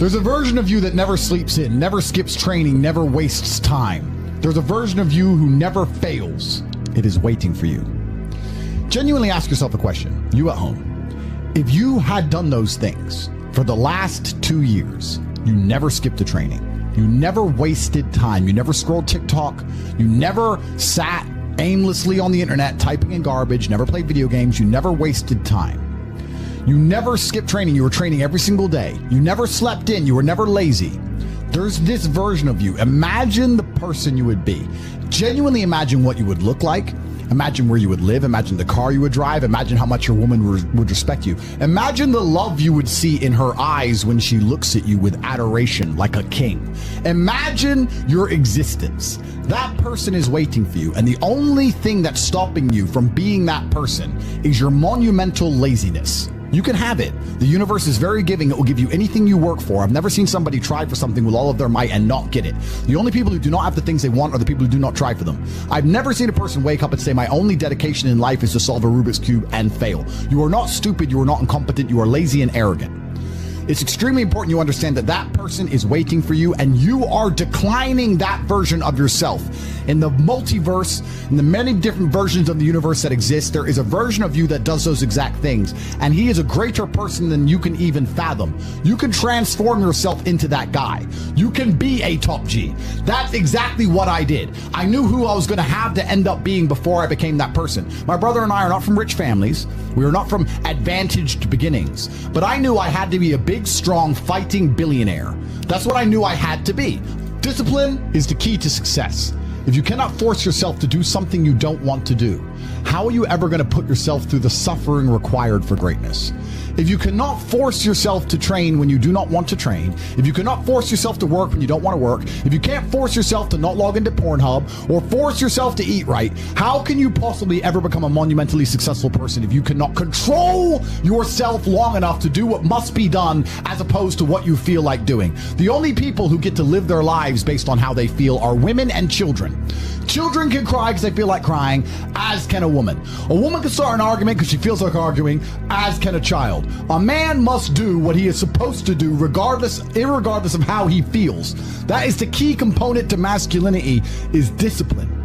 There's a version of you that never sleeps in, never skips training, never wastes time. There's a version of you who never fails. It is waiting for you. Genuinely ask yourself a question, you at home. If you had done those things for the last 2 years, you never skipped a training, you never wasted time, you never scrolled TikTok, you never sat aimlessly on the internet typing in garbage, never played video games, you never wasted time. You never skipped training, you were training every single day. You never slept in, you were never lazy. There's this version of you. Imagine the person you would be. Genuinely imagine what you would look like. Imagine where you would live. Imagine the car you would drive. Imagine how much your woman would respect you. Imagine the love you would see in her eyes when she looks at you with adoration like a king. Imagine your existence. That person is waiting for you, and the only thing that's stopping you from being that person is your monumental laziness. You can have it. The universe is very giving. It will give you anything you work for. I've never seen somebody try for something with all of their might and not get it. The only people who do not have the things they want are the people who do not try for them. I've never seen a person wake up and say, my only dedication in life is to solve a Rubik's Cube and fail. You are not stupid. You are not incompetent. You are lazy and arrogant. It's extremely important you understand that that person is waiting for you, and you are declining that version of yourself. In the multiverse, in the many different versions of the universe that exist, there is a version of you that does those exact things, and he is a greater person than you can even fathom. You can transform yourself into that guy. You can be a top G. That's exactly what I did. I knew who I was going to have to end up being before I became that person. My brother and I are not from rich families. We are not from advantaged beginnings, but I knew I had to be a big, strong, fighting billionaire. That's what I knew I had to be. Discipline is the key to success. If you cannot force yourself to do something you don't want to do, how are you ever going to put yourself through the suffering required for greatness? If you cannot force yourself to train when you do not want to train, if you cannot force yourself to work when you don't want to work, if you can't force yourself to not log into Pornhub or force yourself to eat right, how can you possibly ever become a monumentally successful person if you cannot control yourself long enough to do what must be done as opposed to what you feel like doing? The only people who get to live their lives based on how they feel are women and children. Children can cry because they feel like crying, as can a woman. A woman can start an argument because she feels like arguing, as can a child. A man must do what he is supposed to do irregardless of how he feels. That is the key component to masculinity, is discipline.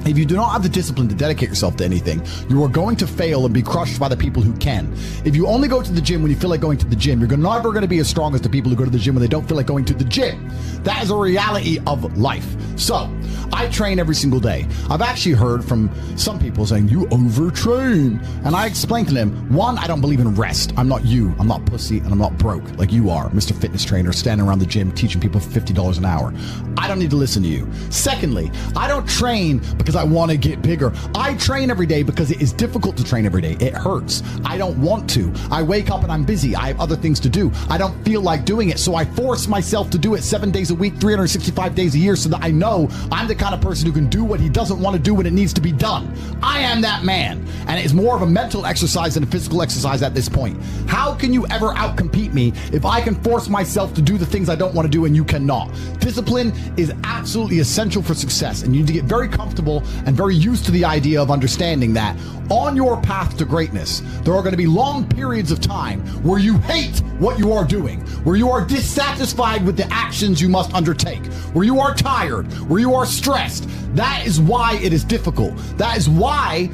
If you do not have the discipline to dedicate yourself to anything, you are going to fail and be crushed by the people who can. If you only go to the gym when you feel like going to the gym, you're never going to be as strong as the people who go to the gym when they don't feel like going to the gym. That is a reality of life. So, I train every single day. I've actually heard from some people saying, you overtrain. And I explained to them, one, I don't believe in rest. I'm not you. I'm not pussy, and I'm not broke like you are, Mr. Fitness Trainer, standing around the gym teaching people for $50 an hour. I don't need to listen to you. Secondly, I don't train because I want to get bigger. I train every day because it is difficult to train every day. It hurts. I don't want to. I wake up and I'm busy. I have other things to do. I don't feel like doing it, so I force myself to do it 7 days a week, 365 days a year, so that I know I'm the kind of person who can do what he doesn't want to do when it needs to be done. I am that man, and it's more of a mental exercise than a physical exercise at this point. How can you ever outcompete me if I can force myself to do the things I don't want to do and you cannot? Discipline is absolutely essential for success, and you need to get very comfortable and very used to the idea of understanding that on your path to greatness, there are going to be long periods of time where you hate what you are doing, where you are dissatisfied with the actions you must undertake, where you are tired, where you are stressed. That is why it is difficult. That is why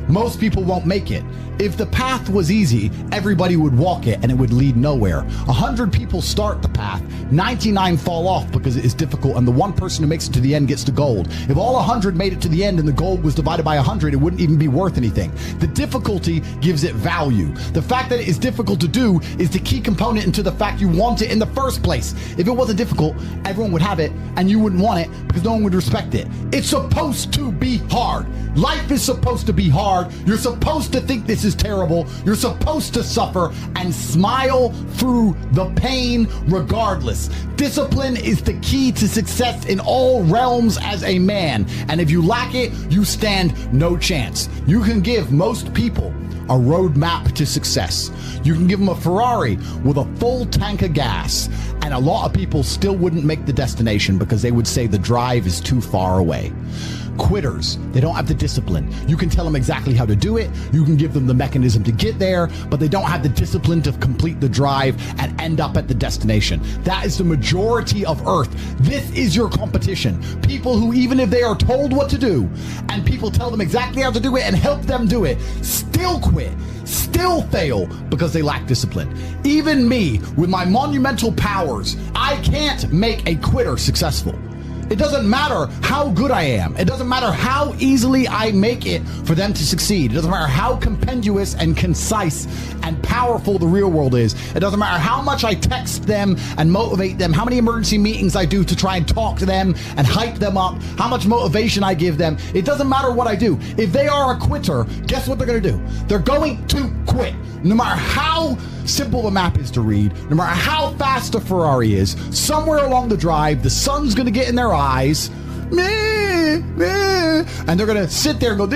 most people won't make it. If the path was easy, everybody would walk it and it would lead nowhere. 100 people start the path, 99 fall off because it is difficult, and the one person who makes it to the end gets the gold. If all 100 made it to the end and the gold was divided by 100, it wouldn't even be worth anything. The difficulty gives it value. The fact that it is difficult to do is the key component into the fact you want it in the first place. If it wasn't difficult, everyone would have it and you wouldn't want it because no one would respect it. It's supposed to be hard. Life is supposed to be hard. You're supposed to think this is terrible. You're supposed to suffer and smile through the pain regardless. Discipline is the key to success in all realms as a man. And if you lack it, you stand no chance. You can give most people a roadmap to success. You can give them a Ferrari with a full tank of gas, and a lot of people still wouldn't make the destination because they would say the drive is too far away. Quitters, they don't have the discipline. You can tell them exactly how to do it. You can give them the mechanism to get there, but they don't have the discipline to complete the drive and end up at the destination. That is the majority of Earth. This is your competition. People who, even if they are told what to do and people tell them exactly how to do it and help them do it, still quit, still fail because they lack discipline. Even me, with my monumental powers, I can't make a quitter successful. It doesn't matter how good I am. It doesn't matter how easily I make it for them to succeed. It doesn't matter how compendious and concise and powerful the real world is. It doesn't matter how much I text them and motivate them, how many emergency meetings I do to try and talk to them and hype them up, how much motivation I give them. It doesn't matter what I do. If they are a quitter, guess what they're going to do? They're going to quit. No matter how simple the map is to read, no matter how fast the Ferrari is, somewhere along the drive, the sun's going to get in their eyes, and they're going to sit there and go,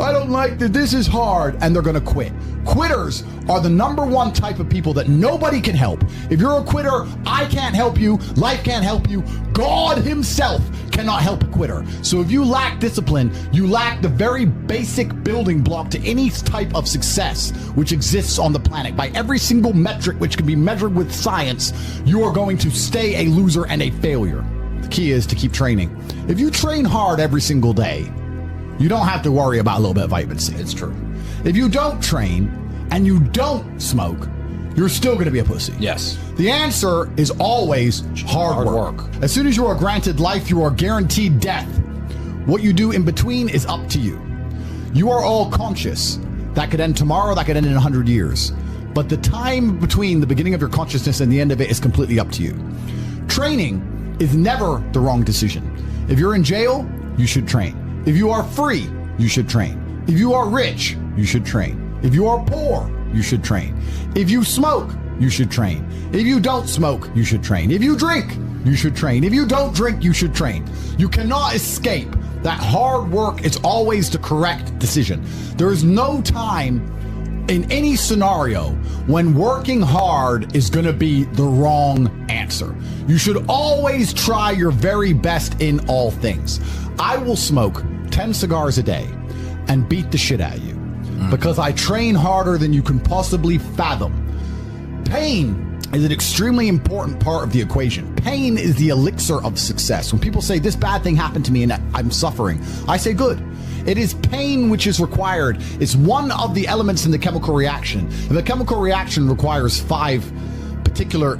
I don't like this, this is hard, and they're going to quit. Quitters are the number one type of people that nobody can help. If you're a quitter, I can't help you, life can't help you, God himself cannot help a quitter. So if you lack discipline, you lack the very basic building block to any type of success which exists on the planet. By every single metric which can be measured with science, you are going to stay a loser and a failure. The key is to keep training. If you train hard every single day, you don't have to worry about a little bit of vitamin C. It's true. If you don't train and you don't smoke, you're still going to be a pussy. Yes. The answer is always hard work. As soon as you are granted life, you are guaranteed death. What you do in between is up to you. You are all conscious. That could end tomorrow, that could end in 100 years. But the time between the beginning of your consciousness and the end of it is completely up to you. Training is never the wrong decision. If you're in jail, you should train. If you are free, you should train. If you are rich, you should train. If you are poor, you should train. If you smoke, you should train. If you don't smoke, you should train. If you drink, you should train. If you don't drink, you should train. You cannot escape that hard work is always the correct decision. There is no time in any scenario when working hard is going to be the wrong answer. You should always try your very best in all things. I will smoke 10 cigars a day and beat the shit out of you because I train harder than you can possibly fathom. Pain is an extremely important part of the equation. Pain is the elixir of success. When people say this bad thing happened to me and I'm suffering, I say good. It is pain which is required. It's one of the elements in the chemical reaction. If a chemical reaction requires 5 particular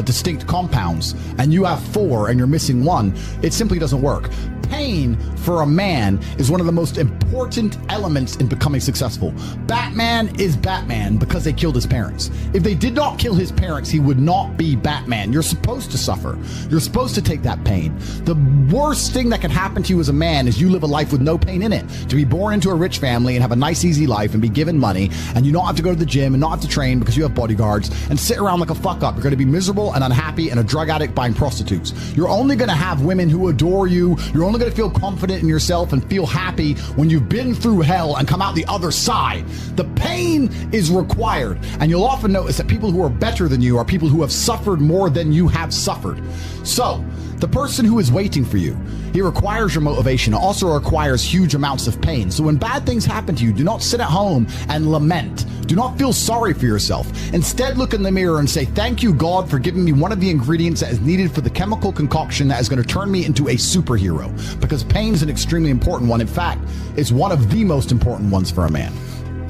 distinct compounds and you have 4 and you're missing 1, it simply doesn't work. Pain for a man is one of the most important elements in becoming successful. Batman is Batman because they killed his parents. If they did not kill his parents, he would not be Batman. You're supposed to suffer. You're supposed to take that pain. The worst thing that can happen to you as a man is you live a life with no pain in it. To be born into a rich family and have a nice easy life and be given money and you don't have to go to the gym and not have to train because you have bodyguards and sit around like a fuck up. You're going to be miserable and unhappy and a drug addict buying prostitutes. You're only going to have women who adore you. You're only going to feel confident in yourself and feel happy when you've been through hell and come out the other side. The pain is required, and you'll often notice that people who are better than you are people who have suffered more than you have suffered. So the person who is waiting for you, he requires your motivation. It also requires huge amounts of pain. So when bad things happen to you, do not sit at home and lament. Do not feel sorry for yourself. Instead, look in the mirror and say, thank you, God, for giving me one of the ingredients that is needed for the chemical concoction that is going to turn me into a superhero. Because pain is an extremely important one. In fact, it's one of the most important ones for a man.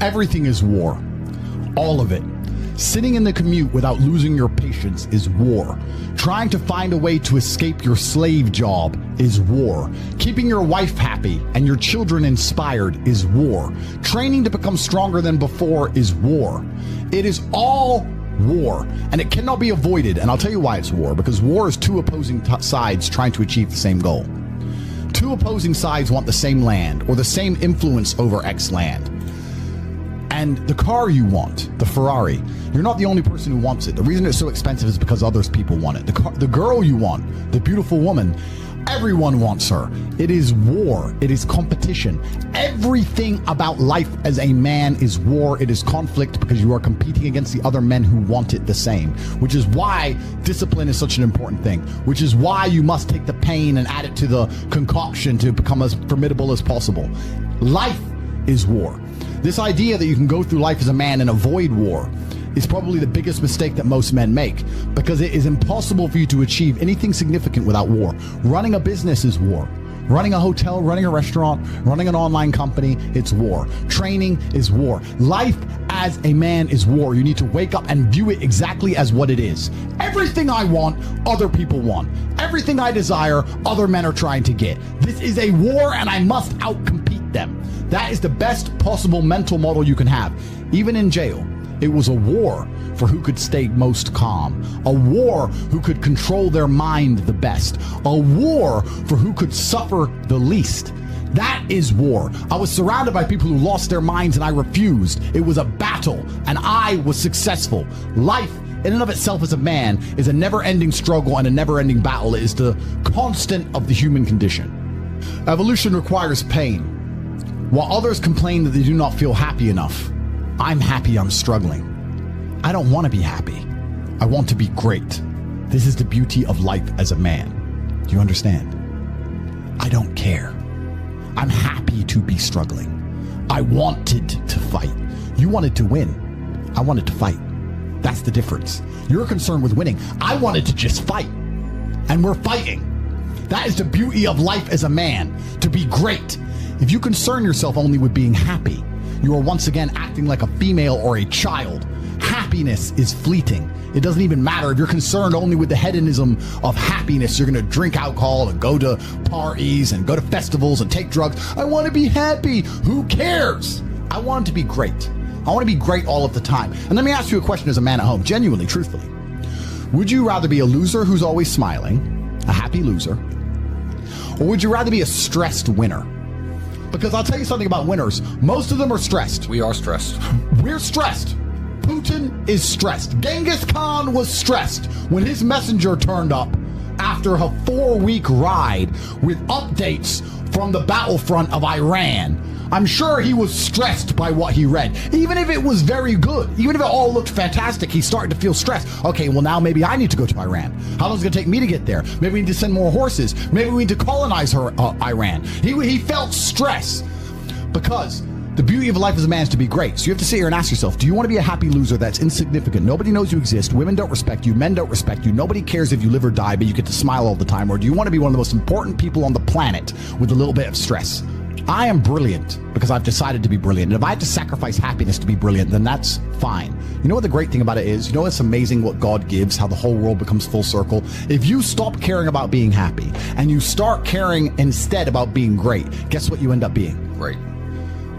Everything is war. All of it. Sitting in the commute without losing your patience is war. Trying to find a way to escape your slave job is war. Keeping your wife happy and your children inspired is war. Training to become stronger than before is war. It is all war, and it cannot be avoided. And I'll tell you why it's war. Because war is 2 opposing sides trying to achieve the same goal. 2 opposing sides want the same land or the same influence over X land. And the car you want, the Ferrari, you're not the only person who wants it. The reason it's so expensive is because others people want it. The girl you want, the beautiful woman, Everyone wants her. It is war. It is competition. Everything about life as a man is war. It is conflict because you are competing against the other men who want it the same, which is why discipline is such an important thing, which is why you must take the pain and add it to the concoction to become as formidable as possible. Life is war. This idea that you can go through life as a man and avoid war is probably the biggest mistake that most men make, because it is impossible for you to achieve anything significant without war. Running a business is war. Running a hotel, running a restaurant, running an online company, it's war. Training is war. Life as a man is war. You need to wake up and view it exactly as what it is. Everything I want, other people want. Everything I desire, other men are trying to get. This is a war and I must outcompete them. That is the best possible mental model you can have. Even in jail, it was a war for who could stay most calm, a war who could control their mind the best, a war for who could suffer the least. That is war. I was surrounded by people who lost their minds and I refused. It was a battle and I was successful. Life in and of itself as a man is a never-ending struggle and a never-ending battle. It is the constant of the human condition. Evolution requires pain. While others complain that they do not feel happy enough, I'm happy I'm struggling. I don't want to be happy. I want to be great. This is the beauty of life as a man. Do you understand? I don't care. I'm happy to be struggling. I wanted to fight. You wanted to win. I wanted to fight. That's the difference. You're concerned with winning. I wanted to just fight. And we're fighting. That is the beauty of life as a man, to be great. If you concern yourself only with being happy, you are once again acting like a female or a child. Happiness is fleeting. It doesn't even matter if you're concerned only with the hedonism of happiness. You're going to drink alcohol and go to parties and go to festivals and take drugs. I want to be happy. Who cares? I want to be great. I want to be great all of the time. And let me ask you a question as a man at home, genuinely, truthfully. Would you rather be a loser who's always smiling, a happy loser, or would you rather be a stressed winner? Because I'll tell you something about winners. Most of them are stressed. We are stressed. We're stressed. Putin is stressed. Genghis Khan was stressed when his messenger turned up after a 4-week ride with updates from the battlefront of Iran. I'm sure he was stressed by what he read. Even if it was very good, even if it all looked fantastic, he started to feel stressed. Okay, well now maybe I need to go to Iran. How long is it going to take me to get there? Maybe we need to send more horses. Maybe we need to colonize Iran. He felt stress because the beauty of life as a man is to be great. So you have to sit here and ask yourself, do you want to be a happy loser that's insignificant? Nobody knows you exist. Women don't respect you. Men don't respect you. Nobody cares if you live or die, but you get to smile all the time. Or do you want to be one of the most important people on the planet with a little bit of stress? I am brilliant because I've decided to be brilliant. And if I have to sacrifice happiness to be brilliant, then that's fine. You know what the great thing about it is? You know what's amazing what God gives, how the whole world becomes full circle? If you stop caring about being happy and you start caring instead about being great, guess what you end up being? Great.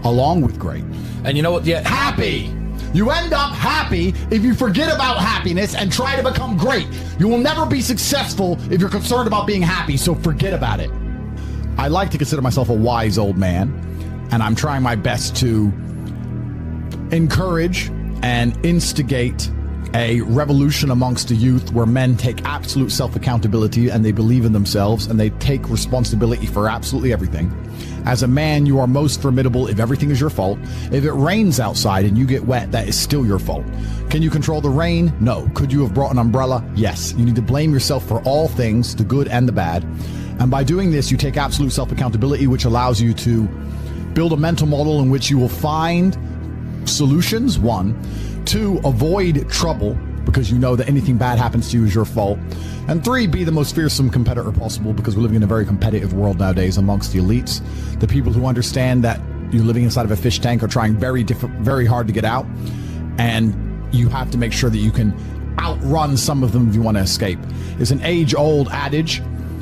Along with great. And you know what? Yeah, happy. You end up happy if you forget about happiness and try to become great. You will never be successful if you're concerned about being happy, so forget about it. I like to consider myself a wise old man, and I'm trying my best to encourage and instigate a revolution amongst the youth where men take absolute self-accountability and they believe in themselves and they take responsibility for absolutely everything. As a man, you are most formidable if everything is your fault. If it rains outside and you get wet, that is still your fault. Can you control the rain? No. Could you have brought an umbrella? Yes. You need to blame yourself for all things, the good and the bad. And by doing this, you take absolute self-accountability, which allows you to build a mental model in which you will find solutions, 1. 2, avoid trouble, because you know that anything bad happens to you is your fault. And 3, be the most fearsome competitor possible, because we're living in a very competitive world nowadays amongst the elites. The people who understand that you're living inside of a fish tank are trying very hard to get out. And you have to make sure that you can outrun some of them if you want to escape. It's an age-old adage.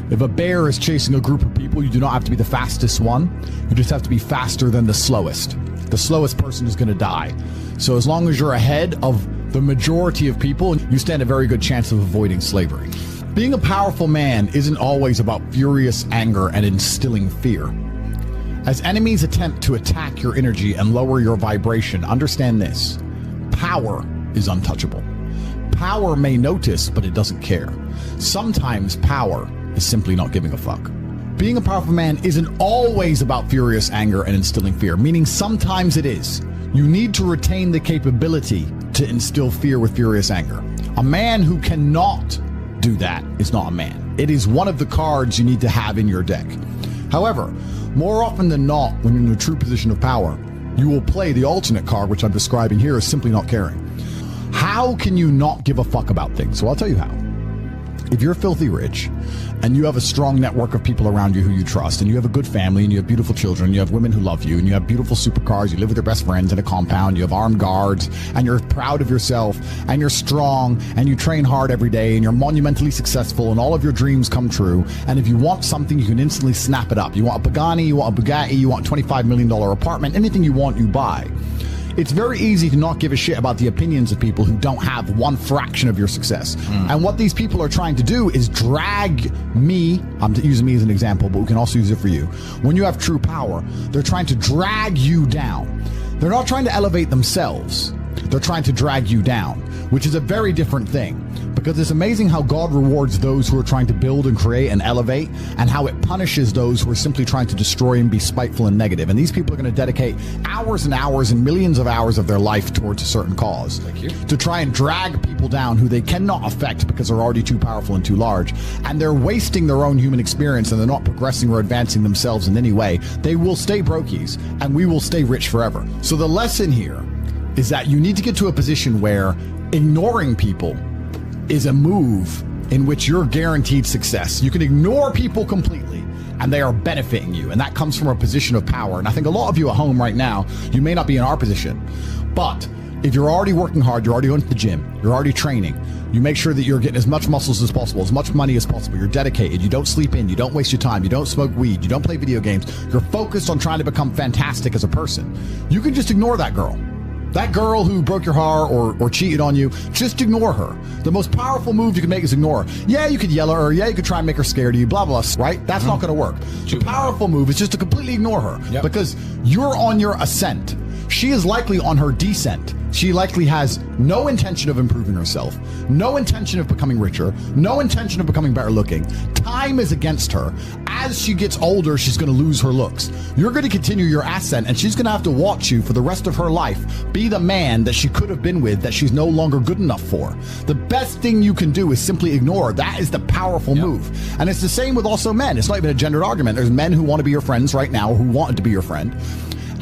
If a bear is chasing a group of people, you do not have to be the fastest one. You just have to be faster than the slowest. The slowest person is going to die. So as long as you're ahead of the majority of people, you stand a very good chance of avoiding slavery. Being a powerful man isn't always about furious anger and instilling fear. As enemies attempt to attack your energy and lower your vibration, understand this: power is untouchable. Power may notice, but it doesn't care. Sometimes power is simply not giving a fuck. being a powerful man isn't always about furious anger and instilling fear, meaning sometimes it is. You need to retain the capability to instill fear with furious anger. A man who cannot do that is not a man. It is one of the cards you need to have in your deck. However, more often than not, when you're in a true position of power, you will play the alternate card, which I'm describing here, as simply not caring. How can you not give a fuck about things? So I'll tell you how. If you're filthy rich and you have a strong network of people around you who you trust, and you have a good family, and you have beautiful children, you have women who love you, and you have beautiful supercars, you live with your best friends in a compound, you have armed guards, and you're proud of yourself, and you're strong, and you train hard every day, and you're monumentally successful, and all of your dreams come true, and if you want something, you can instantly snap it up. You want a Pagani, you want a Bugatti, you want a $25 million apartment, anything you want, you buy. It's very easy to not give a shit about the opinions of people who don't have one fraction of your success. And what these people are trying to do is drag me, I'm using me as an example, but we can also use it for you. When you have true power, they're trying to drag you down. They're not trying to elevate themselves. They're trying to drag you down, which is a very different thing. Because it's amazing how God rewards those who are trying to build and create and elevate, and how it punishes those who are simply trying to destroy and be spiteful and negative. And these people are going to dedicate hours and hours and millions of hours of their life towards a certain cause to try and drag people down who they cannot affect because they're already too powerful and too large. And they're wasting their own human experience, and they're not progressing or advancing themselves in any way. They will stay brokies, and we will stay rich forever. So the lesson here is that you need to get to a position where ignoring people is a move in which you're guaranteed success. You can ignore people completely and they are benefiting you. And that comes from a position of power. And I think a lot of you at home right now, you may not be in our position, but if you're already working hard, you're already going to the gym, you're already training, you make sure that you're getting as much muscles as possible, as much money as possible, you're dedicated, you don't sleep in, you don't waste your time, you don't smoke weed, you don't play video games, you're focused on trying to become fantastic as a person. You can just ignore that girl. That girl who broke your heart or cheated on you, just ignore her. The most powerful move you can make is ignore her. Yeah, you could yell at her. Yeah, you could try and make her scared of you, blah, blah, right? That's not going to work. The powerful move is just to completely ignore her because you're on your ascent. She is likely on her descent. She likely has no intention of improving herself, no intention of becoming richer, no intention of becoming better looking. Time is against her. As she gets older, she's going to lose her looks. You're going to continue your ascent, and she's going to have to watch you for the rest of her life be the man that she could have been with that she's no longer good enough for. The best thing you can do is simply ignore her. That is the powerful move. And it's the same with also men. It's not even a gendered argument. There's men who want to be your friends right now, who wanted to be your friend,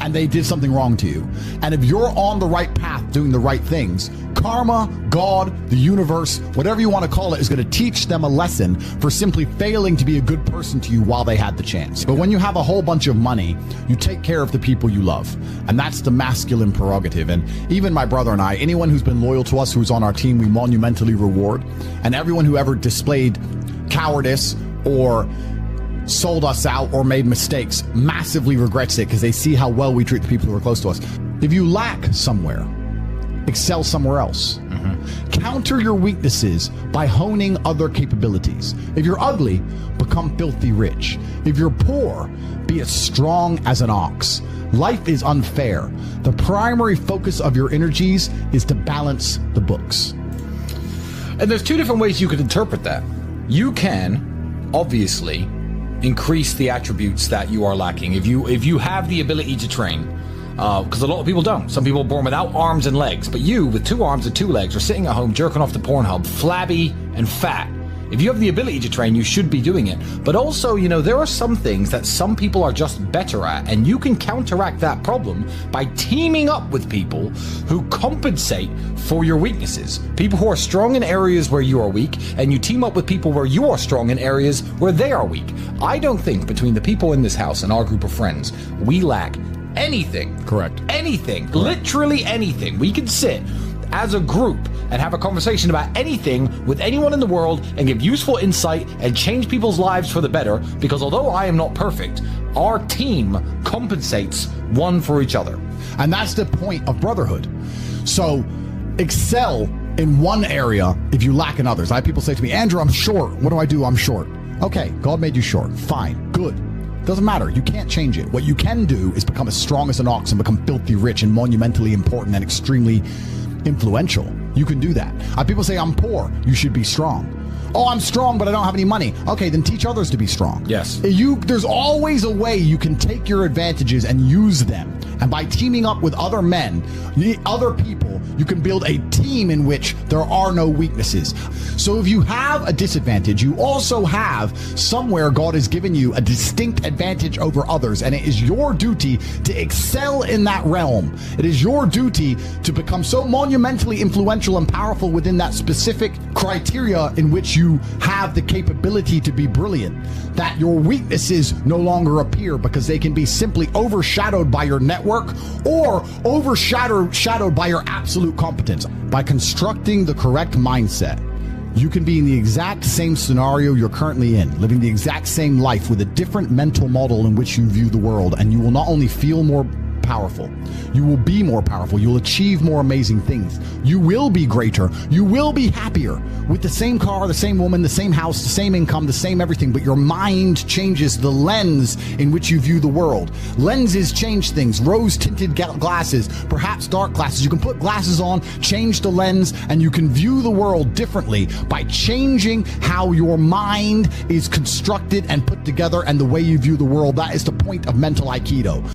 and they did something wrong to you. And if you're on the right path doing the right things, karma, God, the universe, whatever you want to call it, is going to teach them a lesson for simply failing to be a good person to you while they had the chance. But when you have a whole bunch of money, you take care of the people you love. And that's the masculine prerogative. And even my brother and I, anyone who's been loyal to us, who's on our team, we monumentally reward. And everyone who ever displayed cowardice or sold us out or made mistakes massively regrets it because they see how well we treat the people who are close to us. If you lack somewhere, excel somewhere else. Counter your weaknesses by honing other capabilities. If you're ugly, become filthy rich. If you're poor, be as strong as an ox. Life is unfair. The primary focus of your energies is to balance the books. And there's two different ways you could interpret that. You can, obviously, increase the attributes that you are lacking. If you have the ability to train, because a lot of people don't. Some people are born without arms and legs, but you, with 2 arms and 2 legs, are sitting at home jerking off to Pornhub, flabby and fat. If you have the ability to train, you should be doing it. But also, there are some things that some people are just better at, and you can counteract that problem by teaming up with people who compensate for your weaknesses. People who are strong in areas where you are weak, and you team up with people where you are strong in areas where they are weak. I don't think between the people in this house and our group of friends, we lack anything. Correct. Anything. Correct. Literally anything. We can sit as a group and have a conversation about anything with anyone in the world and give useful insight and change people's lives for the better, because although I am not perfect, our team compensates one for each other. And that's the point of brotherhood. So excel in one area if you lack in others. I have people say to me, Andrew, I'm short. What do I do? I'm short. Okay, God made you short. Fine. Good. Doesn't matter. You can't change it. What you can do is become as strong as an ox and become filthy rich and monumentally important and extremely influential. You can do that. People say, I'm poor. You should be strong. Oh, I'm strong, but I don't have any money. Okay, then teach others to be strong. Yes. There's always a way you can take your advantages and use them. And by teaming up with other men, other people, you can build a team in which there are no weaknesses. So if you have a disadvantage, you also have somewhere God has given you a distinct advantage over others. And it is your duty to excel in that realm. It is your duty to become so monumentally influential and powerful within that specific criteria in which you have the capability to be brilliant, that your weaknesses no longer appear, because they can be simply overshadowed by your network or overshadowed by your absolute competence. By constructing the correct mindset, you can be in the exact same scenario you're currently in, living the exact same life with a different mental model in which you view the world, and you will not only feel more powerful, you will be more powerful, you'll achieve more amazing things, you will be greater, you will be happier with the same car, the same woman, the same house, the same income, the same everything, but your mind changes the lens in which you view the world. Lenses change things. Rose-tinted glasses, perhaps dark glasses. You can put glasses on, change the lens, and you can view the world differently by changing how your mind is constructed and put together and the way you view the world. That is the point of mental Aikido.